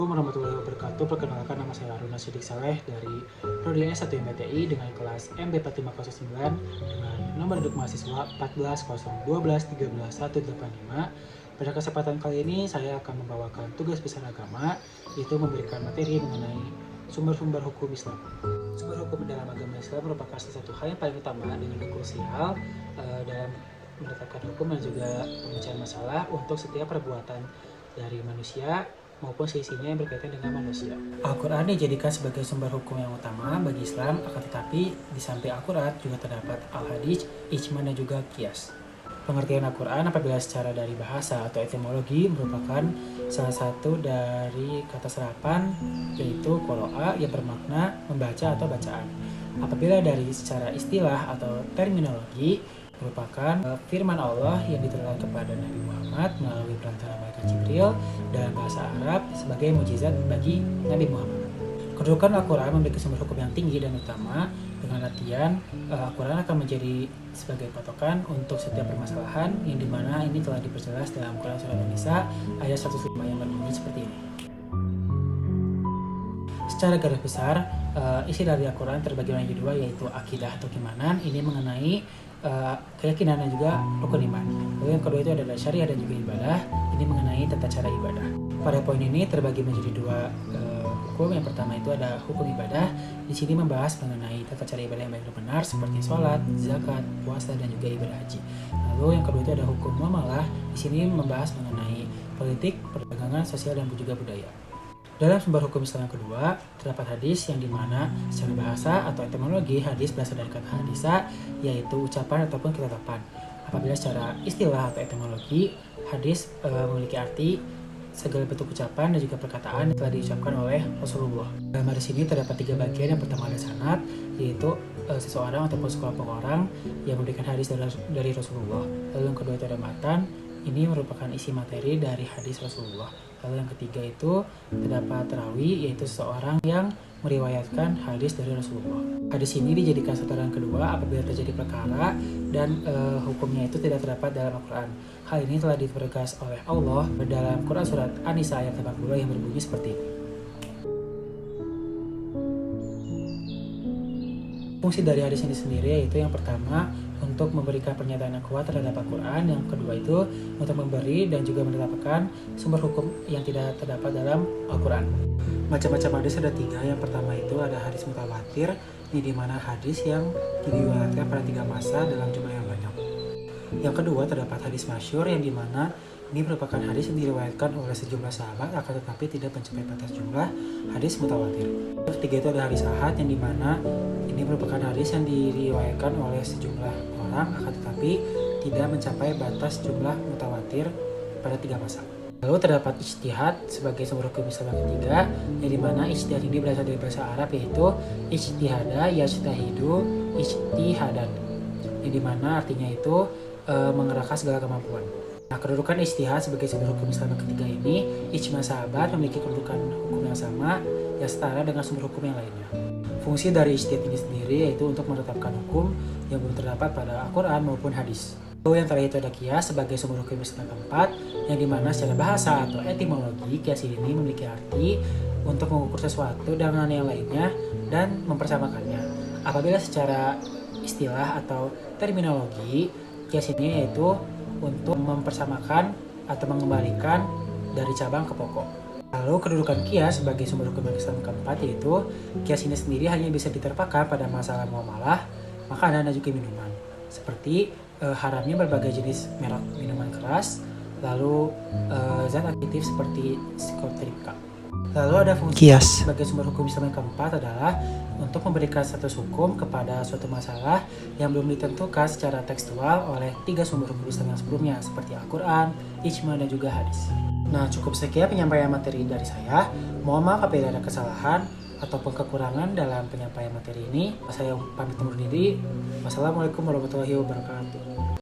Assalamualaikum warahmatullahi wabarakatuh. Perkenalkan, nama saya Haruna Sidik Saleh dari Prodi S1 MBTI dengan kelas MB4509 dengan nomor induk mahasiswa 1401213185. Pada kesempatan kali ini saya akan membawakan tugas besar agama, yaitu memberikan materi mengenai sumber-sumber hukum Islam. Sumber hukum dalam agama Islam merupakan salah satu hal yang paling utama dan juga krusial dalam menetapkan hukum dan juga pemecahan masalah untuk setiap perbuatan dari manusia maupun seisinya yang berkaitan dengan manusia. Al-Quran dijadikan sebagai sumber hukum yang utama bagi Islam, akan tetapi di samping Al-Quran juga terdapat Al-Hadits, Ijma, dan juga Qiyas. Pengertian Al-Quran apabila secara dari bahasa atau etimologi merupakan salah satu dari kata serapan, yaitu qoro'a yang bermakna membaca atau bacaan. Apabila dari secara istilah atau terminologi merupakan firman Allah yang diturunkan kepada Nabi Muhammad melalui perantara malaikat Jibril dalam bahasa Arab sebagai mukjizat bagi Nabi Muhammad. Kedudukan Al-Quran memiliki sumber hukum yang tinggi dan utama. Dengan latihan, Al-Quran akan menjadi sebagai patokan untuk setiap permasalahan yang dimana ini telah diperjelas dalam Quran Surat An-Nisa ayat 105 yang berbunyi seperti ini. Secara garis besar, isi dari Al-Quran terbagi menjadi dua, yaitu akidah atau keimanan. Ini mengenai keyakinan dan juga rukun iman. Lalu yang kedua itu adalah syariah dan juga ibadah. Ini mengenai tata cara ibadah. Pada poin ini terbagi menjadi dua hukum. Yang pertama itu ada hukum ibadah. Di sini membahas mengenai tata cara ibadah yang baik dan benar seperti sholat, zakat, puasa, dan juga ibadah haji. Lalu yang kedua itu ada hukum muamalah. Di sini membahas mengenai politik, perdagangan, sosial, dan juga budaya. Dalam sumber hukum Islam yang kedua, terdapat hadis yang dimana secara bahasa atau etimologi hadis berasal dari kata hadisa, yaitu ucapan ataupun ketetapan. Apabila secara istilah atau etimologi, hadis memiliki arti segala bentuk ucapan dan juga perkataan yang telah diucapkan oleh Rasulullah. Dalam hadis ini terdapat tiga bagian. Yang pertama ada sanad, yaitu seseorang ataupun sekelompok orang yang memberikan hadis dari Rasulullah. Lalu yang kedua itu ada matan. Ini merupakan isi materi dari hadis Rasulullah. Lalu yang ketiga itu terdapat rawi, yaitu seseorang yang meriwayatkan hadis dari Rasulullah. Hadis ini dijadikan sataran kedua apabila terjadi perkara dan hukumnya itu tidak terdapat dalam Al-Quran. Hal ini telah ditegas oleh Allah dalam Quran Surat An-Nisa ayat 80 yang berbunyi seperti ini. Fungsi dari hadis ini sendiri yaitu yang pertama untuk memberikan pernyataan yang kuat terhadap Al-Quran, yang kedua itu untuk memberi dan juga menetapkan sumber hukum yang tidak terdapat dalam Al-Quran. Macam-macam hadis ada tiga. Yang pertama itu ada hadis mutawatir, di mana hadis yang diriwayatkan pada tiga masa dalam jumlah yang banyak. Yang kedua terdapat hadis masyhur, yang dimana ini merupakan hadis yang diriwayatkan oleh sejumlah sahabat akan tetapi tidak mencapai batas jumlah hadis mutawatir. Yang ketiga itu ada hadis ahad, yang dimana ini merupakan hadis yang diriwayatkan oleh sejumlah orang akan tetapi tidak mencapai batas jumlah mutawatir pada tiga masa. Lalu terdapat ijtihad sebagai sumber hukum Islam yang ketiga, yang dimana ijtihad ini berasal dari bahasa Arab, yaitu ijtihada yajtahidu ijtihadan, yang dimana artinya itu mengerahkan segala kemampuan. Nah, kedudukan ijtihad sebagai sumber hukum Islam yang ketiga ini, ijma sahabat memiliki kedudukan hukum yang sama yang setara dengan sumber hukum yang lainnya. Fungsi dari ijtihad ini sendiri yaitu untuk menetapkan hukum yang belum terdapat pada Al-Quran maupun hadis. Lalu yang terakhir itu ada qiyas sebagai sumber hukum Islam keempat, yang dimana secara bahasa atau etimologi qiyas ini memiliki arti untuk mengukur sesuatu dengan yang lainnya dan mempersamakannya. Apabila secara istilah atau terminologi, qiyas ini yaitu untuk mempersamakan atau mengembalikan dari cabang ke pokok. Lalu kedudukan qiyas sebagai sumber hukum Islam keempat yaitu qiyas ini sendiri hanya bisa diterpakan pada masalah muamalah, makanan dan juga minuman, seperti haramnya berbagai jenis merek minuman keras, lalu zat aktif seperti psikotripka. Lalu ada fungsi qiyas sebagai sumber hukum Islam yang keempat adalah untuk memberikan status hukum kepada suatu masalah yang belum ditentukan secara tekstual oleh tiga sumber hukum Islam yang sebelumnya seperti Al-Quran, Ijma, dan juga hadis. Nah, cukup sekian penyampaian materi dari saya. Mohon maaf apabila ada kesalahan ataupun kekurangan dalam penyampaian materi ini. Saya pamit undur diri. Wassalamualaikum warahmatullahi wabarakatuh.